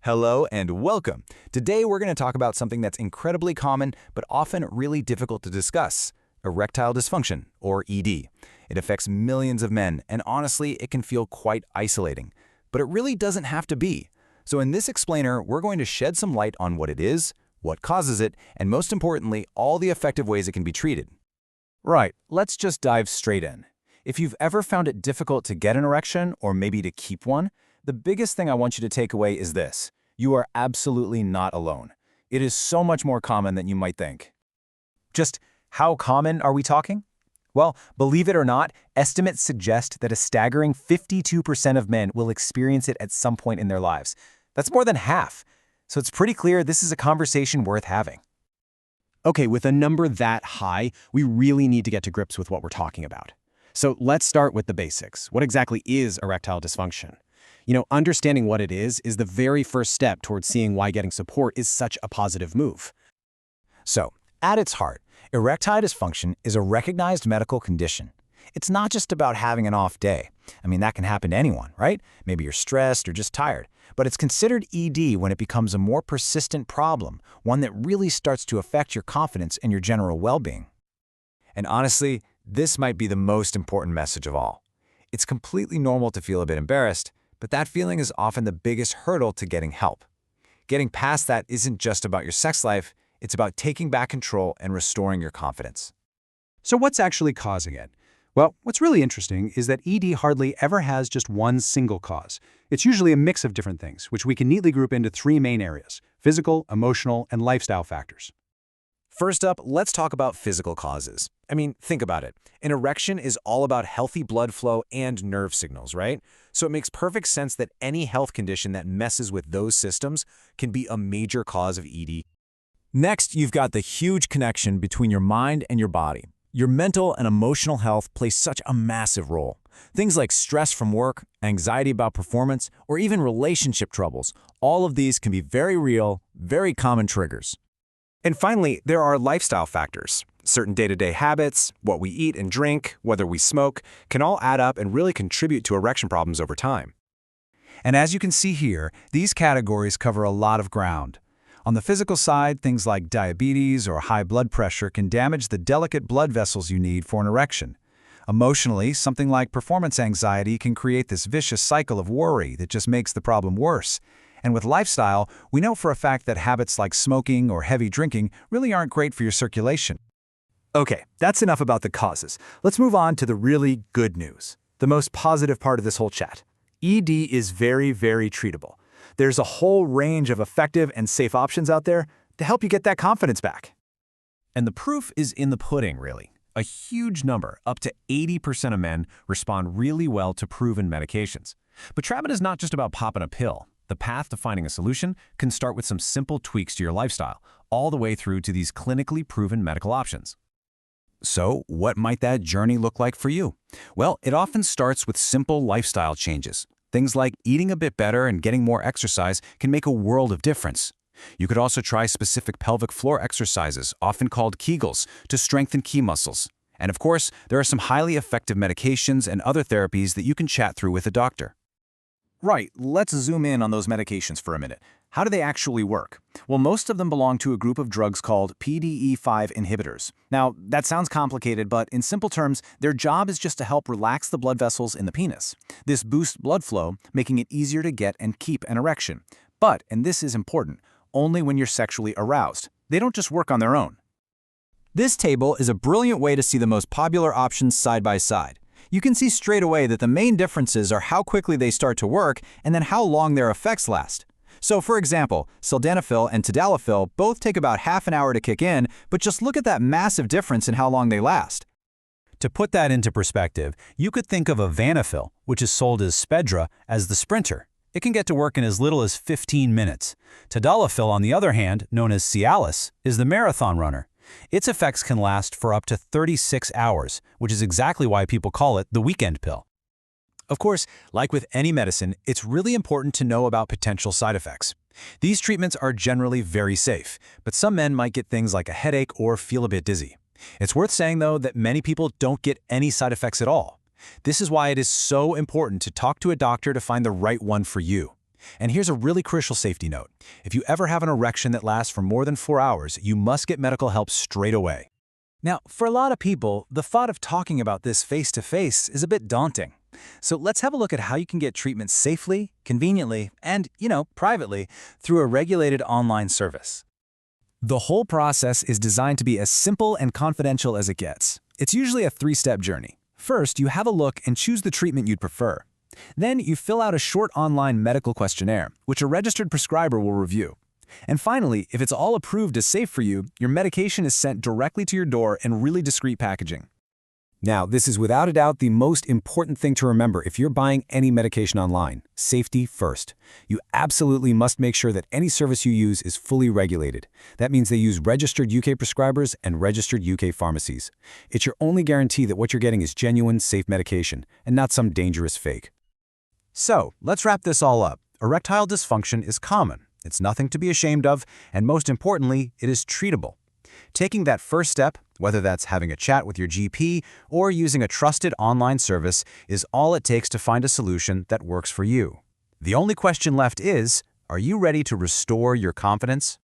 Hello and welcome. Today we're going to talk about something that's incredibly common but often really difficult to discuss: erectile dysfunction, or ED. It affects millions of men, and honestly, it can feel quite isolating. But it really doesn't have to be. So in this explainer, we're going to shed some light on what it is, what causes it, and most importantly, all the effective ways it can be treated. Right, let's just dive straight in. If you've ever found it difficult to get an erection or maybe to keep one, the biggest thing I want you to take away is this: you are absolutely not alone. It is so much more common than you might think. Just how common are we talking? Well, believe it or not, estimates suggest that a staggering 52% of men will experience it at some point in their lives. That's more than half. So it's pretty clear this is a conversation worth having. Okay, with a number that high, we really need to get to grips with what we're talking about. So let's start with the basics. What exactly is erectile dysfunction? Understanding what it is the very first step towards seeing why getting support is such a positive move. So, at its heart, erectile dysfunction is a recognized medical condition. It's not just about having an off day. That can happen to anyone, right? Maybe you're stressed or just tired. But it's considered ED when it becomes a more persistent problem, one that really starts to affect your confidence and your general well-being. And honestly, this might be the most important message of all. It's completely normal to feel a bit embarrassed, but that feeling is often the biggest hurdle to getting help. Getting past that isn't just about your sex life, it's about taking back control and restoring your confidence. So what's actually causing it? Well, what's really interesting is that ED hardly ever has just one single cause. It's usually a mix of different things, which we can neatly group into three main areas: physical, emotional, and lifestyle factors. First up, let's talk about physical causes. Think about it. An erection is all about healthy blood flow and nerve signals, right? So it makes perfect sense that any health condition that messes with those systems can be a major cause of ED. Next, you've got the huge connection between your mind and your body. Your mental and emotional health play such a massive role. Things like stress from work, anxiety about performance, or even relationship troubles, all of these can be very real, very common triggers. And finally, there are lifestyle factors. Certain day-to-day habits, what we eat and drink, whether we smoke, can all add up and really contribute to erection problems over time. And as you can see here, these categories cover a lot of ground. On the physical side, things like diabetes or high blood pressure can damage the delicate blood vessels you need for an erection. Emotionally, something like performance anxiety can create this vicious cycle of worry that just makes the problem worse. And with lifestyle, we know for a fact that habits like smoking or heavy drinking really aren't great for your circulation. Okay, that's enough about the causes. Let's move on to the really good news, the most positive part of this whole chat. ED is very, very treatable. There's a whole range of effective and safe options out there to help you get that confidence back. And the proof is in the pudding, really. A huge number, up to 80% of men, respond really well to proven medications. But treatment is not just about popping a pill. The path to finding a solution can start with some simple tweaks to your lifestyle, all the way through to these clinically proven medical options. So, what might that journey look like for you? Well, it often starts with simple lifestyle changes. Things like eating a bit better and getting more exercise can make a world of difference. You could also try specific pelvic floor exercises, often called Kegels, to strengthen key muscles. And of course, there are some highly effective medications and other therapies that you can chat through with a doctor. Right, let's zoom in on those medications for a minute. How do they actually work? Well, most of them belong to a group of drugs called PDE5 Inhibitors. Now, that sounds complicated, but in simple terms, their job is just to help relax the blood vessels in the penis. This boosts blood flow, making it easier to get and keep an erection. But, and this is important, only when you're sexually aroused. They don't just work on their own. This table is a brilliant way to see the most popular options side by side. You can see straight away that the main differences are how quickly they start to work and then how long their effects last. So for example, Sildenafil and Tadalafil both take about half an hour to kick in, but just look at that massive difference in how long they last. To put that into perspective, you could think of Avanafil, which is sold as Spedra, as the sprinter. It can get to work in as little as 15 minutes. Tadalafil, on the other hand, known as Cialis, is the marathon runner. Its effects can last for up to 36 hours, which is exactly why people call it the weekend pill. Of course, like with any medicine, it's really important to know about potential side effects. These treatments are generally very safe, but some men might get things like a headache or feel a bit dizzy. It's worth saying, though, that many people don't get any side effects at all. This is why it is so important to talk to a doctor to find the right one for you. And here's a really crucial safety note. If you ever have an erection that lasts for more than 4 hours, you must get medical help straight away. Now, for a lot of people, the thought of talking about this face-to-face is a bit daunting. So let's have a look at how you can get treatment safely, conveniently, and, privately through a regulated online service. The whole process is designed to be as simple and confidential as it gets. It's usually a 3-step journey. First, you have a look and choose the treatment you'd prefer. Then you fill out a short online medical questionnaire, which a registered prescriber will review. And finally, if it's all approved as safe for you, your medication is sent directly to your door in really discreet packaging. Now, this is without a doubt the most important thing to remember if you're buying any medication online. Safety first. You absolutely must make sure that any service you use is fully regulated. That means they use registered UK prescribers and registered UK pharmacies. It's your only guarantee that what you're getting is genuine, safe medication, and not some dangerous fake. So, let's wrap this all up. Erectile dysfunction is common. It's nothing to be ashamed of, and most importantly, it is treatable. Taking that first step, whether that's having a chat with your GP or using a trusted online service, is all it takes to find a solution that works for you. The only question left is, are you ready to restore your confidence?